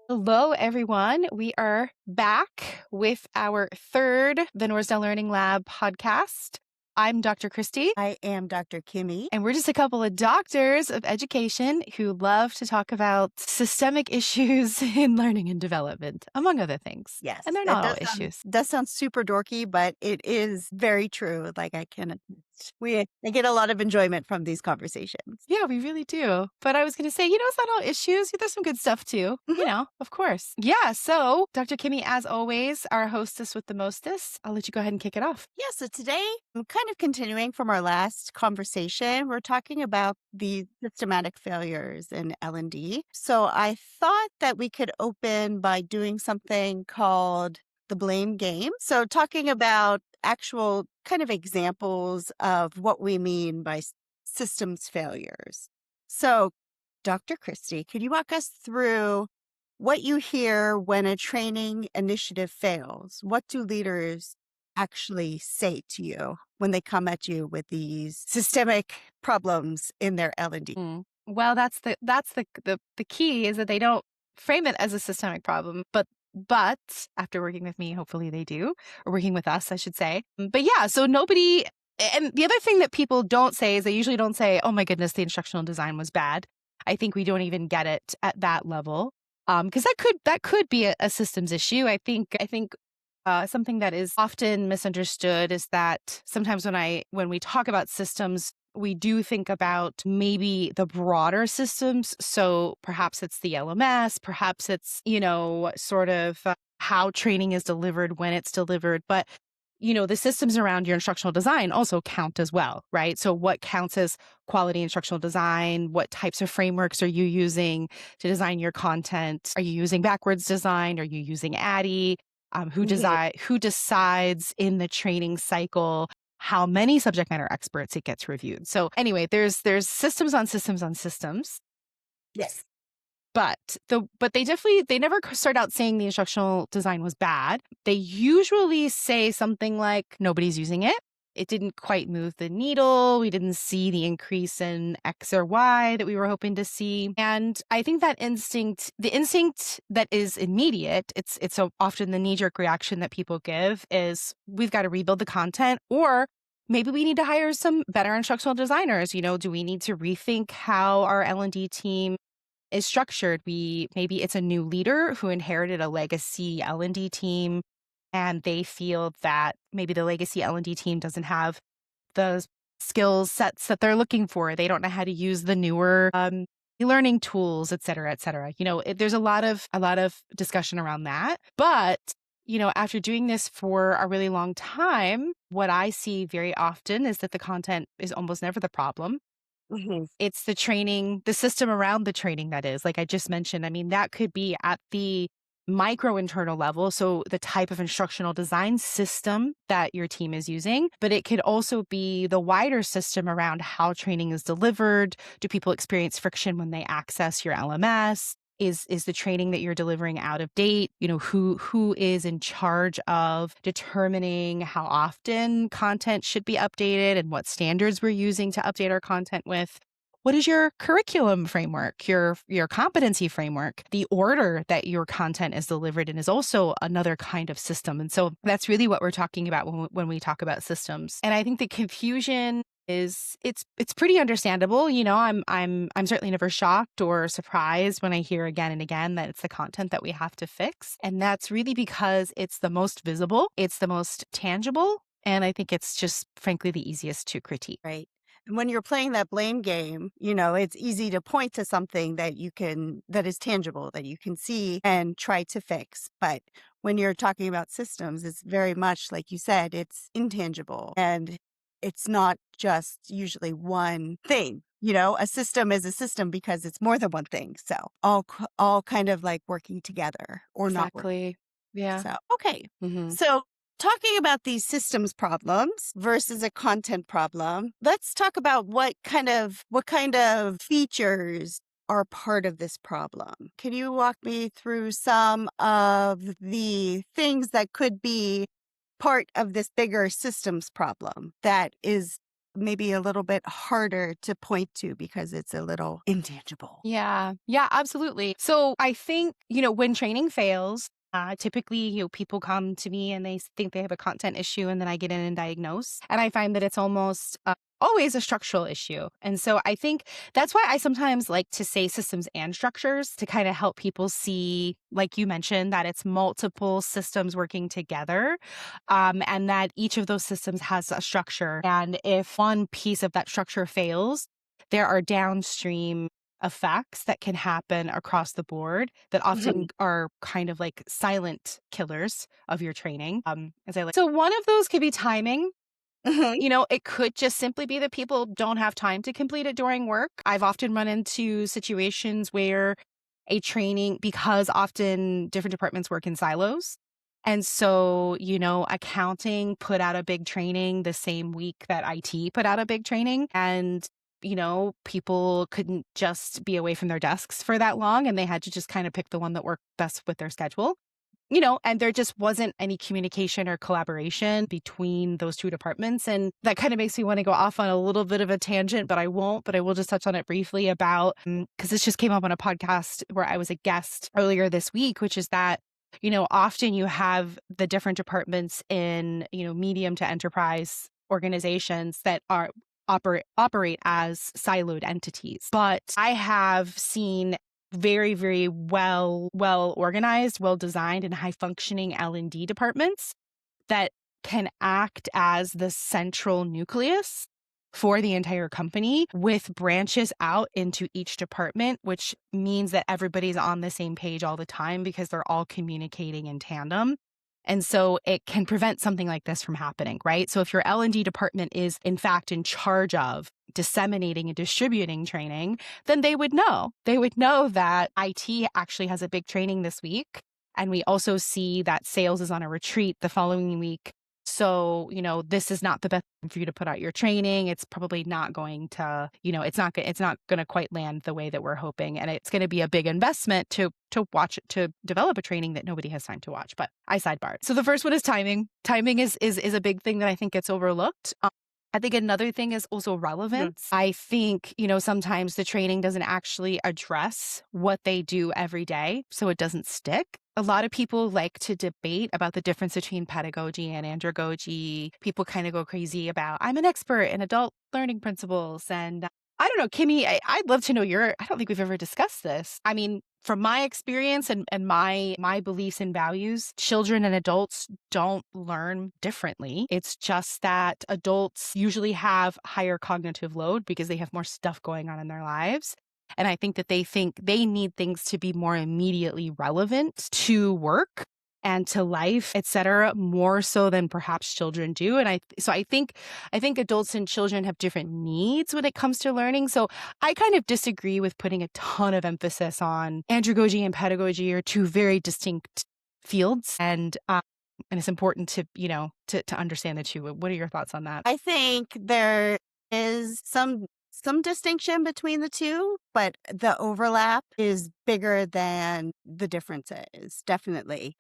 Hello, everyone. We are back with our third Vanorsdale Learning Lab podcast. I'm Dr. Christie, I am Dr. Kimmy. and we're just a couple of doctors of education who love to talk about systemic issues in learning and development, among other things. Yes, And they're that not all issues. does sound super dorky, but it is very true. Like I get a lot of enjoyment from these conversations. Yeah, we really do. But I was going to say, it's not all issues. There's some good stuff too, Mhm. of course. Yeah. So, Dr. Kimmy, as always, our hostess with the mostest, I'll let you go ahead and kick it off. Yeah, so today I'm kind of continuing from our last conversation. We're talking about the systematic failures in L&D. So I thought that we could open by doing something called the blame game. So talking about actual kind of examples of what we mean by systems failures. So Dr. Christie, could you walk us through what you hear when a training initiative fails? What do leaders actually say to you when they come at you with these systemic problems in their L&D? Well, that's the key is that they don't frame it as a systemic problem, but after working with me, hopefully they do, or working with us, I should say. But yeah, so nobody. And the other thing that people don't say is they usually don't say, "Oh my goodness, the instructional design was bad." I think we don't even get it at that level, because that could be a systems issue. I think something that is often misunderstood is that sometimes when we talk about systems, we do think about maybe the broader systems. So perhaps it's the LMS, perhaps it's, sort of how training is delivered, when it's delivered. But, the systems around your instructional design also count as well, right? So what counts as quality instructional design? What types of frameworks are you using to design your content? Are you using backwards design? Are you using ADDIE? Mhm. Who decides in the training cycle how many subject matter experts it gets reviewed. So anyway, there's systems on systems on systems, Yes. but they never start out saying the instructional design was bad. They usually say something like nobody's using it. It didn't quite move the needle. We didn't see the increase in X or Y that we were hoping to see. And I think that the instinct that is immediate, it's so often the knee-jerk reaction that people give is we've got to rebuild the content, or maybe we need to hire some better instructional designers. Do we need to rethink how our L&D team is structured? Maybe it's a new leader who inherited a legacy L&D team, and they feel that maybe the legacy L&D team doesn't have the skill sets that they're looking for. They don't know how to use the newer learning tools, et cetera, et cetera. There's a lot of discussion around that. But after doing this for a really long time, what I see very often is that the content is almost never the problem. Mhm. It's the training, the system around the training that is, like I just mentioned. I mean, that could be at the micro internal level, so the type of instructional design system that your team is using, but it could also be the wider system around how training is delivered. Do people experience friction when they access your LMS? Is the training that you're delivering out of date? Who is in charge of determining how often content should be updated and what standards we're using to update our content with? What is your curriculum framework, your competency framework? The order that your content is delivered in is also another kind of system. And so that's really what we're talking about when we talk about systems. And I think the confusion is it's pretty understandable. I'm certainly never shocked or surprised when I hear again and again that it's the content that we have to fix. And that's really because it's the most visible, it's the most tangible, and I think it's just frankly the easiest to critique. Right. And when you're playing that blame game, it's easy to point to something that is tangible, that you can see and try to fix. But when you're talking about systems, it's very much like you said, it's intangible and it's not just usually one thing. A system is a system because it's more than one thing. So all kind of like working together or not working. Exactly. Yeah. So, okay. Mhm. So, talking about these systems problems versus a content problem, let's talk about what kind of features are part of this problem. Can you walk me through some of the things that could be part of this bigger systems problem that is maybe a little bit harder to point to because it's a little intangible. Yeah. Yeah, absolutely. So I think, when training fails, typically, people come to me and they think they have a content issue, and then I get in and diagnose. And I find that it's almost always a structural issue. And so I think that's why I sometimes like to say systems and structures to kind of help people see, like you mentioned, that it's multiple systems working together, and that each of those systems has a structure. And if one piece of that structure fails, there are downstream effects that can happen across the board that often Mhm. are kind of like silent killers of your training. As I like. So one of those could be timing. Mhm. It could just simply be that people don't have time to complete it during work. I've often run into situations where a training, because often different departments work in silos. And so, accounting put out a big training the same week that IT put out a big training. And, people couldn't just be away from their desks for that long, and they had to just kind of pick the one that worked best with their schedule. And there just wasn't any communication or collaboration between those two departments. And that kind of makes me want to go off on a little bit of a tangent, but I won't. But I will just touch on it briefly about, because this just came up on a podcast where I was a guest earlier this week, which is that, often you have the different departments in, medium to enterprise organizations that operate as siloed entities. But I have seen very, very well organized, well designed, and high functioning L&D departments that can act as the central nucleus for the entire company, with branches out into each department, which means that everybody's on the same page all the time because they're all communicating in tandem. And so it can prevent something like this from happening, right? So if your L&D department is in fact in charge of disseminating and distributing training, then they would know. They would know that IT actually has a big training this week. And we also see that sales is on a retreat the following week. So, this is not the best time for you to put out your training. It's probably not going to, it's not going to quite land the way that we're hoping. And it's going to be a big investment to watch, to develop a training that nobody has time to watch. But I sidebarred. So the first one is timing. Timing is a big thing that I think gets overlooked. I think another thing is also Mhm. relevance. I think, sometimes the training doesn't actually address what they do every day, so it doesn't stick. A lot of people like to debate about the difference between pedagogy and andragogy. People kind of go crazy about, I'm an expert in adult learning principles. And I don't know, Kimmy, I'd love to know I don't think we've ever discussed this. I mean, from my experience and my beliefs and values, children and adults don't learn differently. It's just that adults usually have higher cognitive load because they have more stuff going on in their lives. And I think that they think they need things to be more immediately relevant to work and to life, et cetera, more so than perhaps children do. And I think adults and children have different needs when it comes to learning. So I kind of disagree with putting a ton of emphasis on andragogy and pedagogy are two very distinct fields. And it's important to, to understand the two. What are your thoughts on that? I think there is some distinction between the two, but the overlap is bigger than the differences, definitely.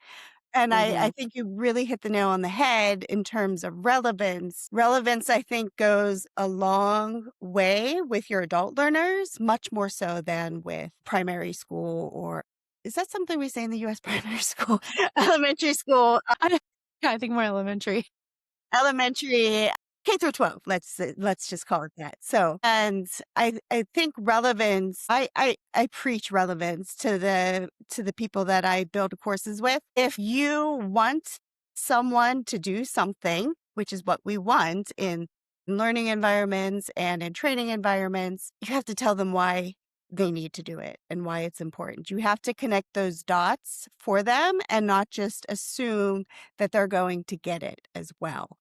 And I Mm-hmm. think you really hit the nail on the head in terms of relevance. Relevance, I think, goes a long way with your adult learners, much more so than with primary school or is that something we say in the US primary school? Elementary school, Yeah, I think more elementary. elementary, K through 12, let's just call it that. So, and I think relevance, I preach relevance to the people that I build courses with. If you want someone to do something, which is what we want in learning environments and in training environments, you have to tell them why they need to do it and why it's important. You have to connect those dots for them and not just assume that they're going to get it as well.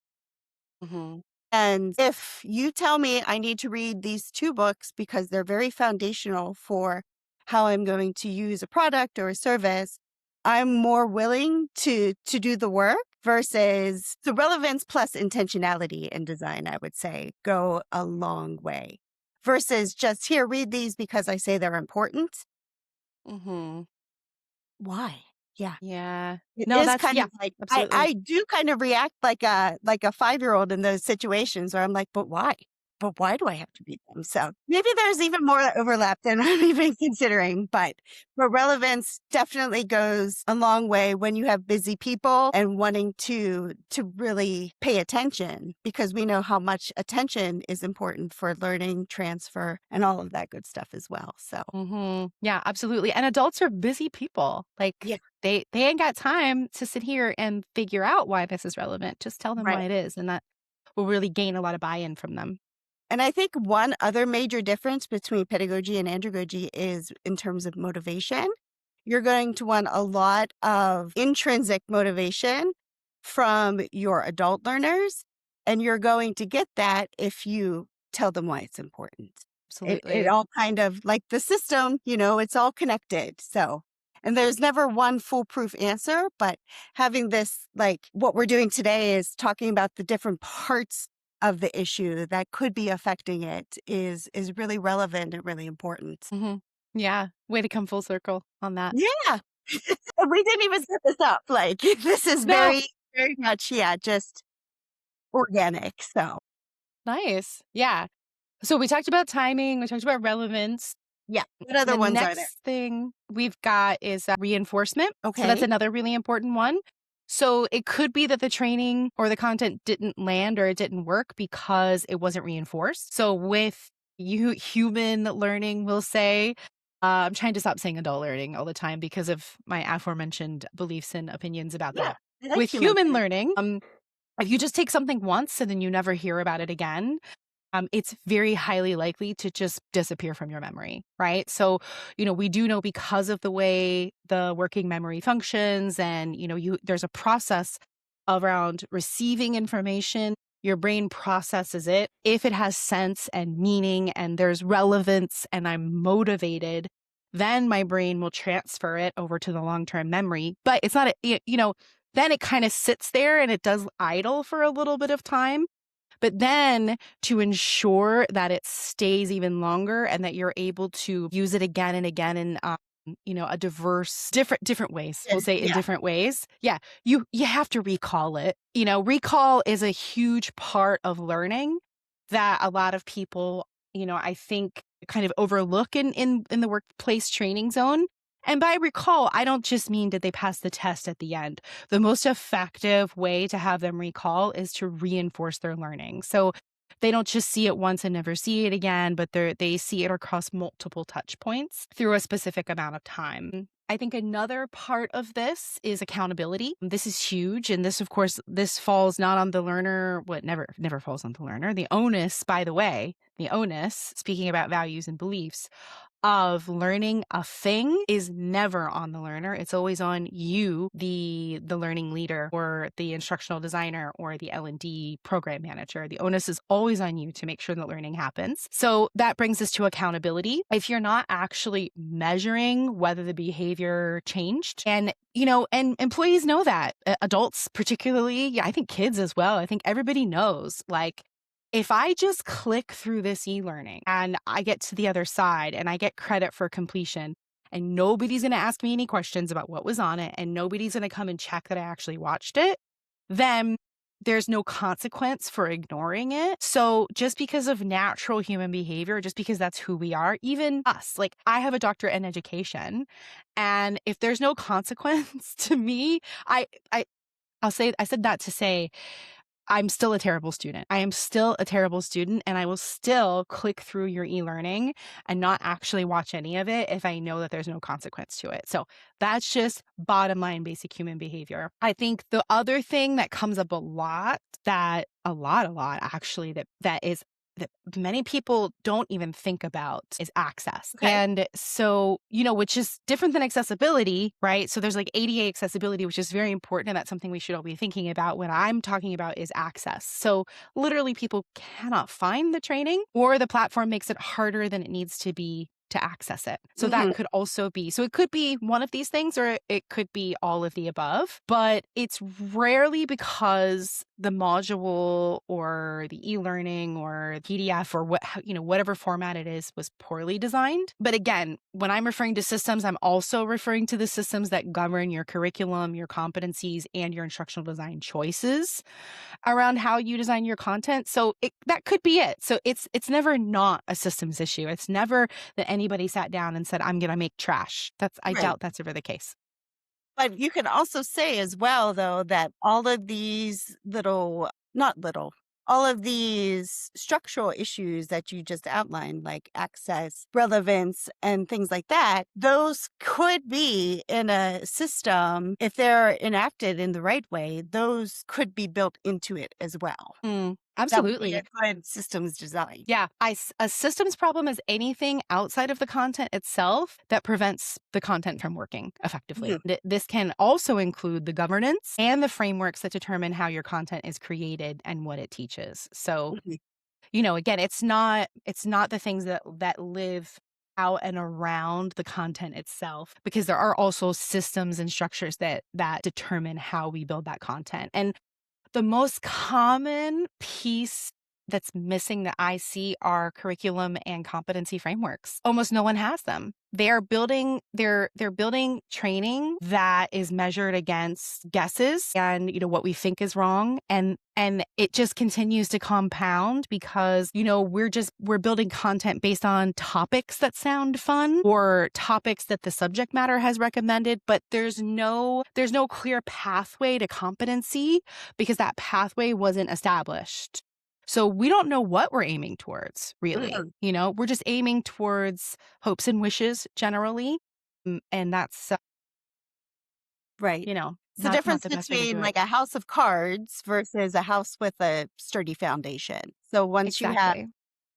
Mm-hmm. And if you tell me I need to read these two books because they're very foundational for how I'm going to use a product or a service, I'm more willing to do the work versus the relevance plus intentionality in design, I would say, go a long way. Versus just here, read these because I say they're important. Mm-hmm. Why? Yeah. Yeah. It No, is that's kind yeah, of like absolutely. I do kind of react like a 5-year-old in those situations where I'm like, "But why?" but why do I have to read them? So maybe there's even more overlap than I'm even considering, but relevance definitely goes a long way when you have busy people and wanting to really pay attention, because we know how much attention is important for learning, transfer, and all of that good stuff as well. So Yeah, absolutely. And adults are busy people. yeah, Like they ain't got time to sit here and figure out why this is relevant. Just tell them why right. it is, and that will really gain a lot of buy-in from them. And I think one other major difference between pedagogy and andragogy is in terms of motivation. You're going to want a lot of intrinsic motivation from your adult learners, and you're going to get that if you tell them why it's important. It Absolutely. all kind of like the system, it's all connected. So, and there's never one foolproof answer, but having this, like what we're doing today is talking about the different parts of the issue that could be affecting it is really relevant and really important. hmm Yeah. Way to come full circle on that. Yeah. We didn't even set this up. Like this is No. very, very much, yeah, just organic. So Nice. Yeah. So we talked about timing, we talked about relevance. yeah. What other The ones are there? next thing we've got is reinforcement. So that's Okay. another really important one. So it could be that the training or the content didn't land or it didn't work because it wasn't reinforced. So with you human learning, we'll say, I'm trying to stop saying adult learning all the time because of my aforementioned beliefs and opinions about Yeah. that. I like With human human learning. learning, if you just take something once and then you never hear about it again, it's very highly likely to just disappear from your memory, right? So, we do know because of the way the working memory functions, and there's a process around receiving information. Your brain processes it. If it has sense and meaning and there's relevance and I'm motivated, then my brain will transfer it over to the long-term memory. But it's not, then it kind of sits there and it does idle for a little bit of time. But then to ensure that it stays even longer and that you're able to use it again and again in a diverse different ways. We'll say in Yeah. different ways. Yeah, you have to recall it. Recall is a huge part of learning that a lot of people, I think kind of overlook in the workplace training zone. And by recall, I don't just mean did they pass the test at the end. The most effective way to have them recall is to reinforce their learning. So they don't just see it once and never see it again, but they see it across multiple touch points through a specific amount of time. I think another part of this is accountability. This is huge. And this, of course, this falls not on the learner, what never falls on the learner. The onus, by the way, speaking about values and beliefs, of learning a thing is never on the learner. It's always on you, the learning leader or the instructional designer or the L&D program manager. The onus is always on you to make sure that learning happens. So that brings us to accountability. If you're not actually measuring whether the behavior changed, and and employees know that, adults particularly, yeah, I think kids as well. I think everybody knows, like, if I just click through this e-learning and I get to the other side and I get credit for completion, and nobody's going to ask me any questions about what was on it, and nobody's going to come and check that I actually watched it, then there's no consequence for ignoring it. So just because of natural human behavior, just because that's who we are, even us, like I have a doctorate in education, and if there's no consequence to me, I said that to say I'm still a terrible student. I am still a terrible student, and I will still click through your e-learning and not actually watch any of it if I know that there's no consequence to it. So that's just bottom line basic human behavior. I think the other thing that comes up a lot, actually, that many people don't even think about is access. Okay. And so, which is different than accessibility, right? So there's like ADA accessibility, which is very important. And that's something we should all be thinking about. What I'm talking about is access. So literally people cannot find the training, or the platform makes it harder than it needs to be to access it. So that Mhm. could also be, so it could be one of these things, or it could be all of the above, but it's rarely because the module or the e-learning or PDF or whatever format it is was poorly designed. But again, when I'm referring to systems, I'm also referring to the systems that govern your curriculum, your competencies, and your instructional design choices around how you design your content. So that could be it. So it's never not a systems issue. It's never that anybody sat down and said, I'm going to make trash. I Right. doubt that's ever the case. But you can also say as well, though, that all of these not little, all of these structural issues that you just outlined, like access, relevance, and things like that, those could be in a system, if they're enacted in the right way, those could be built into it as well. That would be a Absolutely. good systems design. Yeah. A systems problem is anything outside of the content itself that prevents the content from working effectively. Mhm, This can also include the governance and the frameworks that determine how your content is created and what it teaches. So, mhm. again, it's not the things that live out and around the content itself, because there are also systems and structures that determine how we build that content. And the most common piece that's missing that I see are curriculum and competency frameworks. Almost no one has them. They're building training that is measured against guesses and what we think is wrong, and it just continues to compound because we're building content based on topics that sound fun or topics that the subject matter has recommended, but there's no clear pathway to competency because that pathway wasn't established. So we don't know what we're aiming towards, really. Mhm. We're just aiming towards hopes and wishes generally. And that's, Right. It's the not difference the best way to do between it. like a house of cards versus a house with a sturdy foundation. So Exactly.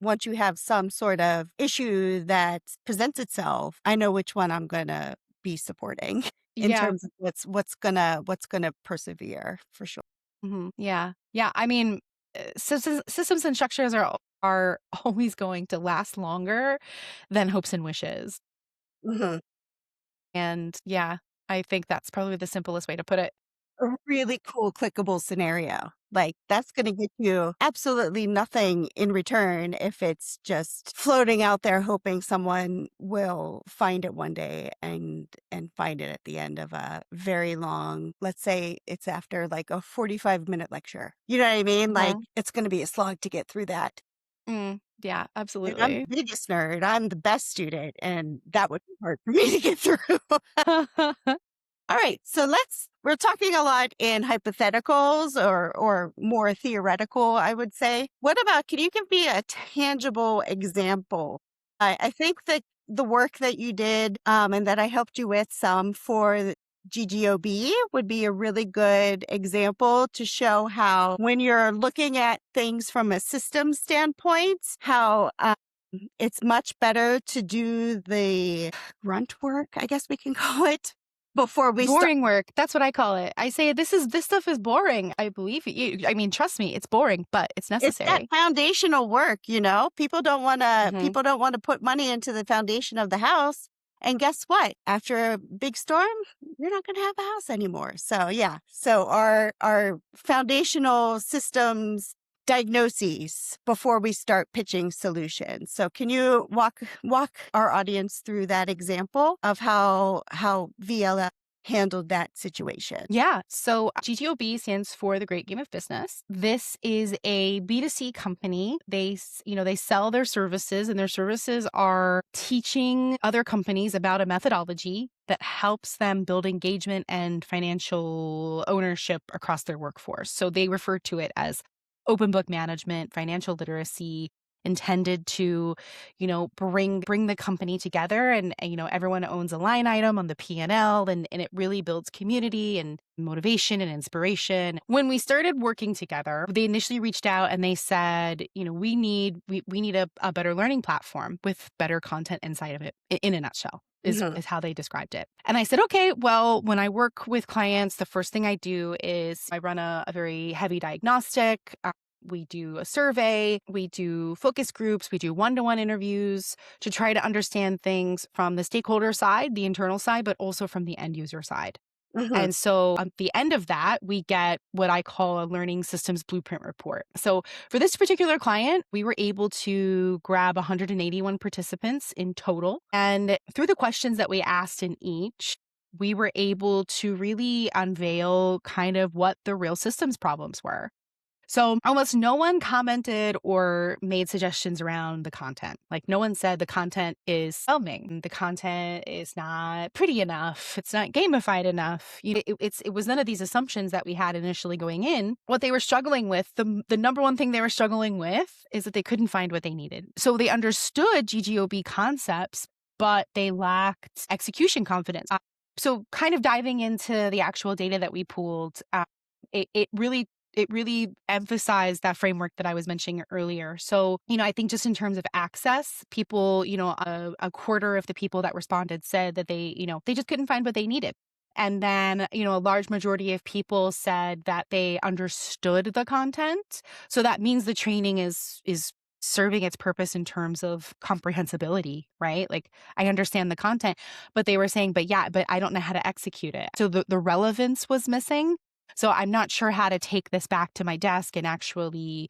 once you have some sort of issue that presents itself, I know which one I'm gonna be supporting in Yeah. terms of what's gonna persevere for sure. Yeah. Yeah. I mean, systems and structures are always going to last longer than hopes and wishes. Mhm. And yeah, I think that's probably the simplest way to put it. A really cool clickable scenario. Like that's gonna get you absolutely nothing in return if it's just floating out there hoping someone will find it one day and find it at the end of a very long, let's say it's after like a 45-minute lecture. You know what I mean? Like Mhm. it's gonna be a slog to get through that. Yeah, And I'm absolutely. the biggest nerd. I'm the best student, and that would be hard for me to get through. All right, so we're talking a lot in hypotheticals or more theoretical, I would say. What about, can you give me a tangible example? I think that the work that you did and that I helped you with some for GGOB would be a really good example to show how when you're looking at things from a system standpoint, how it's much better to do the grunt work, I guess we can call it, before we start. Boring work, that's what I call it. I say this stuff is boring. I believe you. I mean, trust me, it's boring, but it's It's that necessary. foundational work, you know? Mhm. People don't wanna put money into the foundation of the house, and guess what? After a big storm, you're not gonna have a house anymore. So, yeah. So our foundational systems diagnoses before we start pitching solutions. So can you walk our audience through that example of how VLF handled that situation? Yeah. So GTOB stands for the Great Game of Business. This is a B2C company. They sell their services, and their services are teaching other companies about a methodology that helps them build engagement and financial ownership across their workforce. So they refer to it as open book management, financial literacy, intended to bring the company together, and everyone owns a line item on the P&L, and it really builds community and motivation and inspiration. When we started working together, they initially reached out and they said, we need a better learning platform with better content inside of it, in a nutshell. Is, Mhm. is how they described it. And I said, okay, well, when I work with clients, the first thing I do is I run a very heavy diagnostic. We do a survey, we do focus groups, we do one-to-one interviews to try to understand things from the stakeholder side, the internal side, but also from the end user side. Mhm. And so at the end of that, we get what I call a learning systems blueprint report. So for this particular client, we were able to grab 181 participants in total. And through the questions that we asked in each, we were able to really unveil kind of what the real systems problems were. So almost no one commented or made suggestions around the content. Like no one said the content is filming, the content is not pretty enough, it's not gamified enough. It was none of these assumptions that we had initially going in. What they were struggling with, the number one thing they were struggling with is that they couldn't find what they needed. So they understood GGOB concepts, but they lacked execution confidence. So kind of diving into the actual data that we pooled, it really emphasized that framework that I was mentioning earlier. So, I think just in terms of access, people, a quarter of the people that responded said that they just couldn't find what they needed. And then, a large majority of people said that they understood the content. So that means the training is serving its purpose in terms of comprehensibility, right? Like I understand the content, but they were saying, but I don't know how to execute it. So the relevance was missing. So I'm not sure how to take this back to my desk and actually,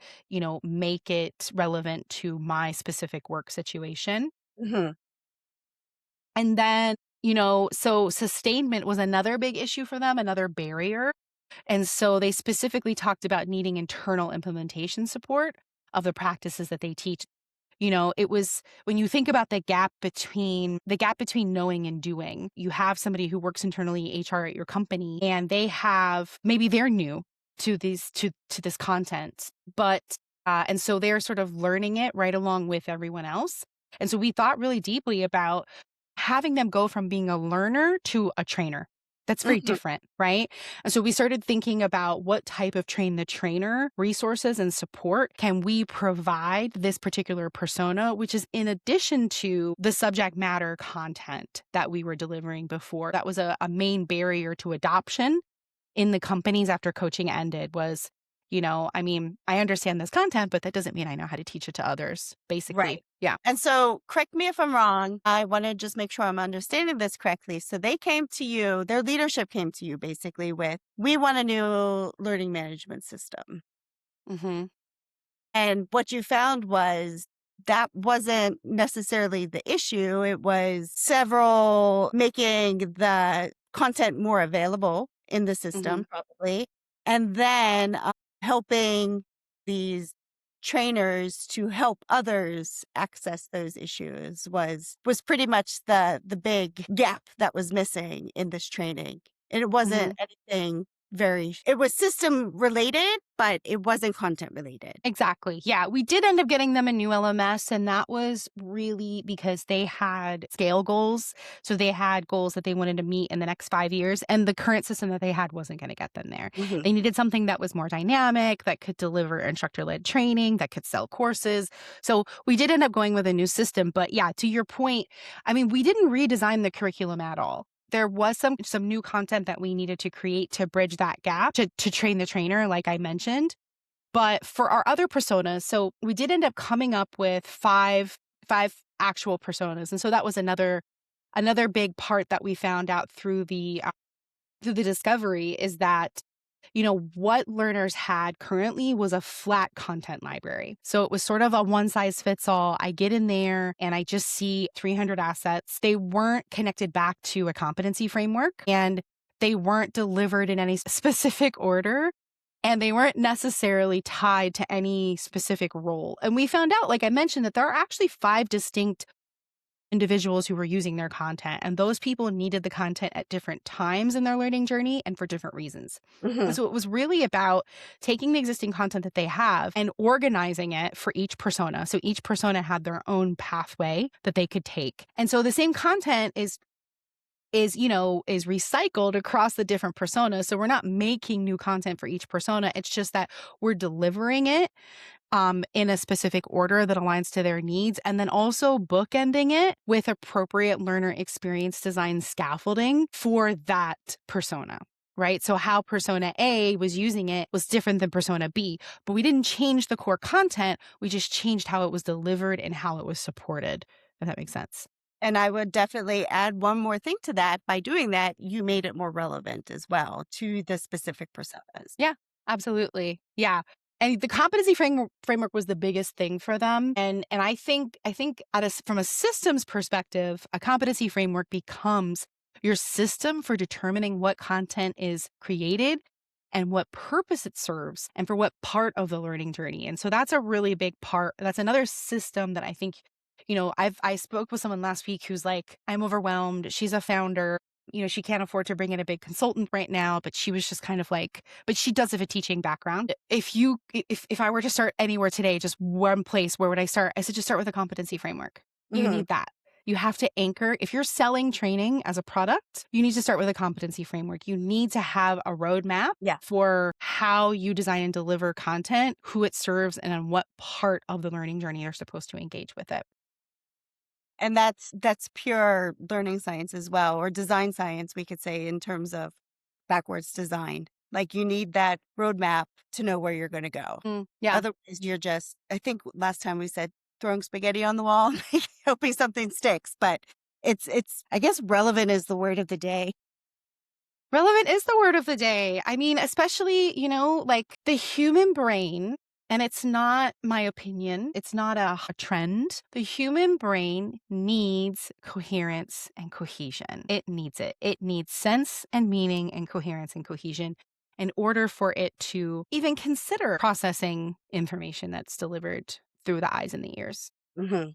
make it relevant to my specific work situation. Mhm. And then, so sustainment was another big issue for them, another barrier. And so they specifically talked about needing internal implementation support of the practices that they teach. It was when you think about the gap between knowing and doing, you have somebody who works internally HR at your company and maybe they're new to this content, but and so they're sort of learning it right along with everyone else. And so we thought really deeply about having them go from being a learner to a trainer. That's very Mhm. different, right? And so we started thinking about what type of train the trainer resources and support can we provide this particular persona, which is in addition to the subject matter content that we were delivering before. That was a main barrier to adoption in the companies after coaching ended was, I understand this content, but that doesn't mean I know how to teach it to others, basically. Right. Yeah. And so, correct me if I'm wrong. I want to just make sure I'm understanding this correctly. So, they came to you, their leadership came to you basically with, we want a new learning management system. Hmm. And what you found was that wasn't necessarily the issue. It was several making the content more available in the Hmm. system, probably. And then helping these trainers to help others access those issues was pretty much the big gap that was missing in this training. And it wasn't Hmm. anything it was system related, but it wasn't content related. Exactly. Yeah. We did end up getting them a new LMS, and that was really because they had scale goals. So they had goals that they wanted to meet in the next 5 years, and the current system that they had wasn't going to get them there. Mhm. They needed something that was more dynamic, that could deliver instructor led training, that could sell courses. So we did end up going with a new system. But yeah, to your point, I mean, we didn't redesign the curriculum at all. There was some new content that we needed to create to bridge that gap to train the trainer, like I mentioned. But for our other personas, so we did end up coming up with five actual personas. And so that was another big part that we found out through the discovery is that what learners had currently was a flat content library. So it was sort of a one size fits all. I get in there and I just see 300 assets. They weren't connected back to a competency framework and they weren't delivered in any specific order. And they weren't necessarily tied to any specific role. And we found out, like I mentioned, that there are actually 5 distinct individuals who were using their content. And those people needed the content at different times in their learning journey and for different reasons. And Mhm. so it was really about taking the existing content that they have and organizing it for each persona. So each persona had their own pathway that they could take. And so the same content is recycled across the different personas. So we're not making new content for each persona. It's just that we're delivering it in a specific order that aligns to their needs, and then also bookending it with appropriate learner experience design scaffolding for that persona. Right. So how persona A was using it was different than persona B, but we didn't change the core content. We just changed how it was delivered and how it was supported, if that makes sense. And I would definitely add one more thing to that. By doing that, you made it more relevant as well to the specific personas. Yeah, absolutely. Yeah. And the competency framework was the biggest thing for them. And I think from a systems perspective, a competency framework becomes your system for determining what content is created and what purpose it serves and for what part of the learning journey. And so that's a really big part. That's another system that I think, I spoke with someone last week who's like, I'm overwhelmed. She's a founder. She can't afford to bring in a big consultant right now, but she was just kind of like, but she does have a teaching background. If I were to start anywhere today, just one place, where would I start? I said, just start with a competency framework. You Hmm. need that. You have to anchor. If you're selling training as a product, you need to start with a competency framework. You need to have a roadmap Yeah. for how you design and deliver content, who it serves, and on what part of the learning journey you're supposed to engage with it. And that's pure learning science as well, or design science, we could say, in terms of backwards design. Like you need that roadmap to know where you're going to go. Yeah. Otherwise, you're just, I think last time we said throwing spaghetti on the wall, hoping something sticks. But I guess relevant is the word of the day. Relevant is the word of the day. I mean, especially, like the human brain, and it's not my opinion, it's not a trend. The human brain needs coherence and cohesion. It needs it. It needs sense and meaning and coherence and cohesion in order for it to even consider processing information that's delivered through the eyes and the ears. Hmm.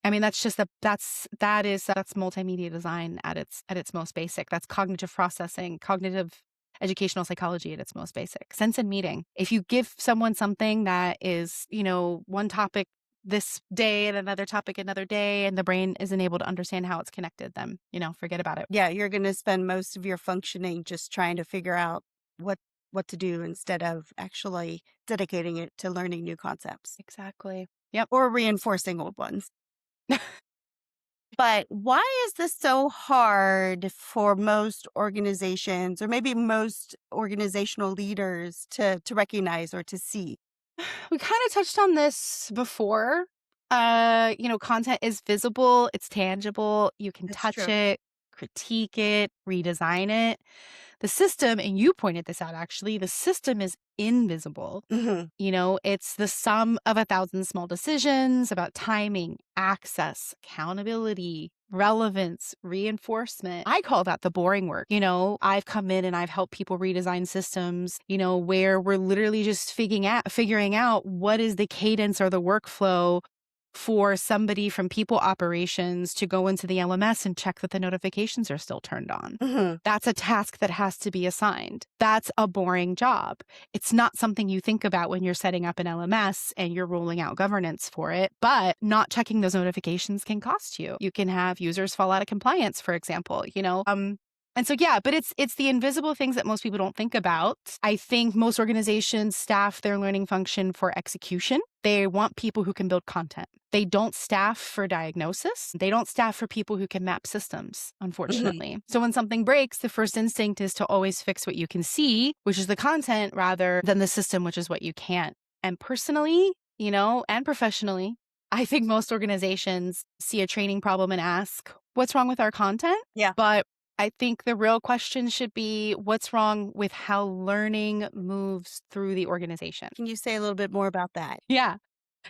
I mean, that's multimedia design at its most basic. That's cognitive processing, cognitive educational psychology at its most basic. Sense and meaning. If you give someone something that is, one topic this day and another topic another day, and the brain isn't able to understand how it's connected, then, forget about it. Yeah, you're going to spend most of your functioning just trying to figure out what what to do instead of actually dedicating it to learning new concepts Exactly. Yep. or reinforcing old ones. But why is this so hard for most organizations or maybe most organizational leaders to recognize or to see? We kind of touched on this before. Content is visible, it's tangible, you can That's touch true. it, critique it, redesign it. The system, and you pointed this out actually, the system is invisible. Hmm. It's the sum of 1,000 small decisions about timing, access, accountability, relevance, reinforcement. I call that the boring work. I've come in and I've helped people redesign systems, where we're literally just figuring out what is the cadence or the workflow for somebody from people operations to go into the LMS and check that the notifications are still turned on. Hmm. That's a task that has to be assigned. That's a boring job. It's not something you think about when you're setting up an LMS and you're rolling out governance for it, but not checking those notifications can cost you. You can have users fall out of compliance, for example, and so, yeah, but it's the invisible things that most people don't think about. I think most organizations staff their learning function for execution. They want people who can build content. They don't staff for diagnosis. They don't staff for people who can map systems, Hmm. unfortunately. So when something breaks, the first instinct is to always fix what you can see, which is the content, rather than the system, which is what you can't. And personally, and professionally, I think most organizations see a training problem and ask, what's wrong with our content? Yeah. But I think the real question should be, what's wrong with how learning moves through the organization? Can you say a little bit more about that? Yeah.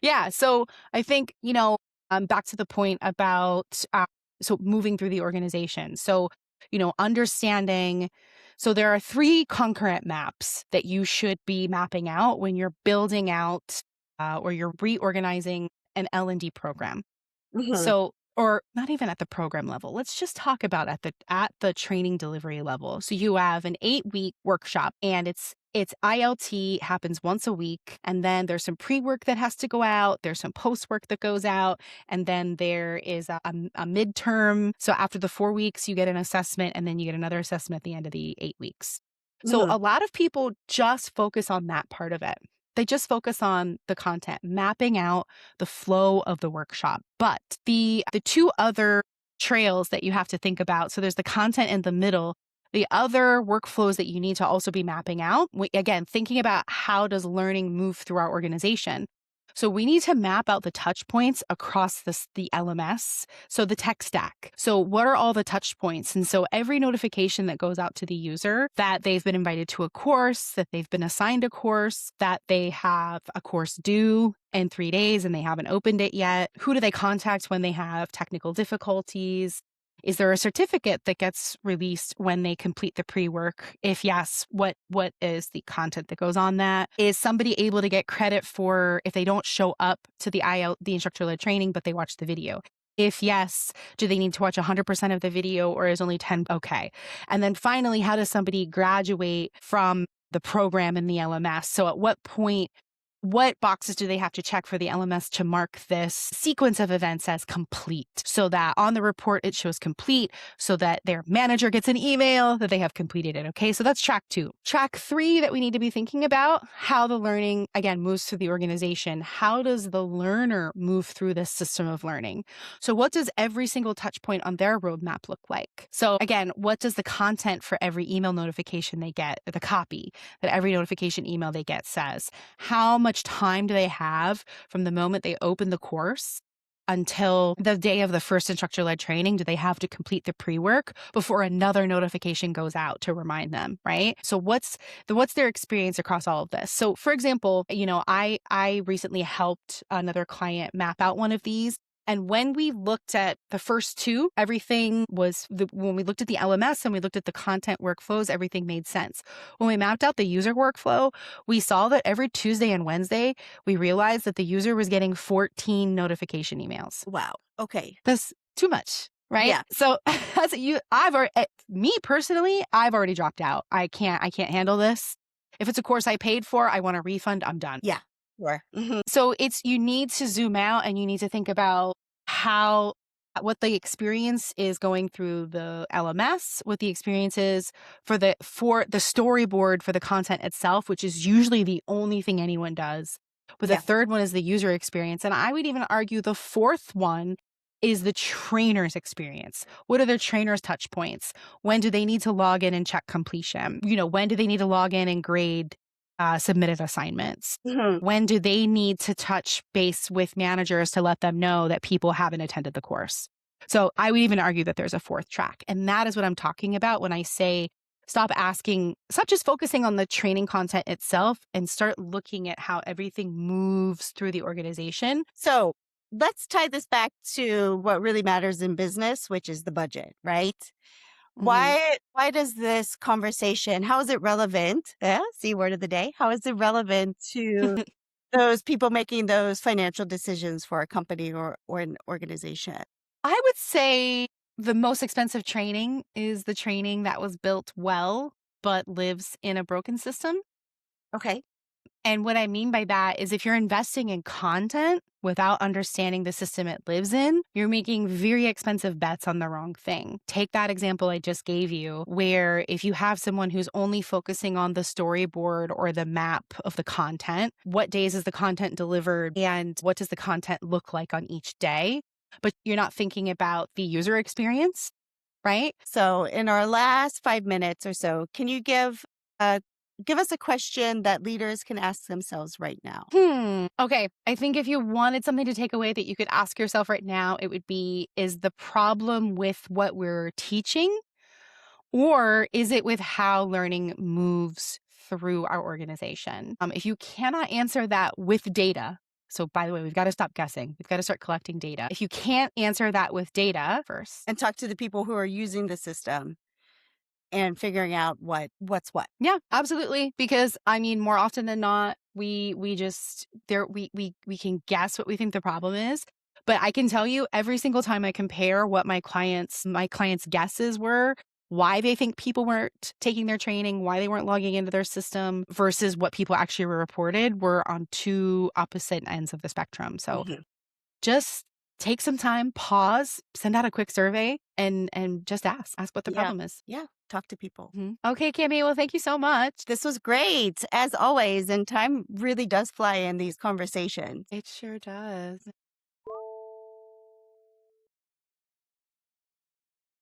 Yeah. So I think, back to the point about, so moving through the organization. So, understanding, so there are 3 concurrent maps that you should be mapping out when you're building out, or you're reorganizing an L&D program. Hmm. So, or not even at the program level. Let's just talk about at the training delivery level. So you have an 8-week workshop, and it's ILT, happens once a week, and then there's some pre-work that has to go out, there's some post-work that goes out, and then there is a midterm. So after the 4 weeks, you get an assessment, and then you get another assessment at the end of the 8 weeks. So Hmm. a lot of people just focus on that part of it. They just focus on the content, mapping out the flow of the workshop. But the 2 other trails that you have to think about, so there's the content in the middle, the other workflows that you need to also be mapping out. Again, thinking about how does learning move through our organization. So we need to map out the touch points across the LMS. So the tech stack. So what are all the touch points? And so every notification that goes out to the user that they've been invited to a course, that they've been assigned a course, that they have a course due in 3 days and they haven't opened it yet. Who do they contact when they have technical difficulties? Is there a certificate that gets released when they complete the pre-work? If yes, what is the content that goes on that? Is somebody able to get credit for if they don't show up to the the instructor-led training, but they watch the video? If yes, do they need to watch 100% of the video or is only 10 okay? And then finally, how does somebody graduate from the program in the LMS? So at what point, what boxes do they have to check for the LMS to mark this sequence of events as complete so that on the report it shows complete so that their manager gets an email that they have completed it? Okay, so that's track 2. Track 3 that we need to be thinking about, how the learning, again, moves through the organization. How does the learner move through this system of learning? So what does every single touch point on their roadmap look like? So again, what does the content for every email notification they get, the copy that every notification email they get says? How much time do they have from the moment they open the course until the day of the first instructor-led training? Do they have to complete the pre-work before another notification goes out to remind them, right? So what's their experience across all of this? So for example, I recently helped another client map out one of these. And when we looked at the first 2, everything was, when we looked at the LMS and we looked at the content workflows, everything made sense. When we mapped out the user workflow, we saw that every Tuesday and Wednesday, we realized that the user was getting 14 notification emails. Wow. Okay. That's too much, right? Yeah. So me personally, I've already dropped out. I can't handle this. If it's a course I paid for, I want a refund, I'm done. Yeah. Sure. So you need to zoom out and you need to think about what the experience is going through the LMS, what the experience is for the storyboard for the content itself, which is usually the only thing anyone does. But the third one is the user experience. And I would even argue the fourth one is the trainer's experience. What are their trainer's touch points? When do they need to log in and check completion? When do they need to log in and grade submitted assignments? When do they need to touch base with managers to let them know that people haven't attended the course? So I would even argue that there's a fourth track. And that is what I'm talking about when I say stop just focusing on the training content itself and start looking at how everything moves through the organization. So let's tie this back to what really matters in business, which is the budget, right? Why does this conversation, how is it relevant? See, word of the day. How is it relevant to those people making those financial decisions for a company or an organization? I would say the most expensive training is the training that was built well, but lives in a broken system. Okay. And what I mean by that is if you're investing in content without understanding the system it lives in, you're making very expensive bets on the wrong thing. Take that example I just gave you, where if you have someone who's only focusing on the storyboard or the map of the content, what days is the content delivered and what does the content look like on each day? But you're not thinking about the user experience, right? So in our last 5 minutes or so, can you give us a question that leaders can ask themselves right now? Okay. I think if you wanted something to take away that you could ask yourself right now, it would be, is the problem with what we're teaching, or is it with how learning moves through our organization? If you cannot answer that with data, so by the way, we've got to stop guessing. We've got to start collecting data. If you can't answer that with data first. And talk to the people who are using the system and figuring out what's what. Yeah, absolutely. Because more often than not, we can guess what we think the problem is. But I can tell you every single time I compare what my clients' guesses were, why they think people weren't taking their training, why they weren't logging into their system versus what people actually were reported, were on two opposite ends of the spectrum. So just take some time, pause, send out a quick survey and just ask what the problem is. Yeah. Talk to people. Okay, Kimmy. Well, thank you so much. This was great, as always. And time really does fly in these conversations. It sure does.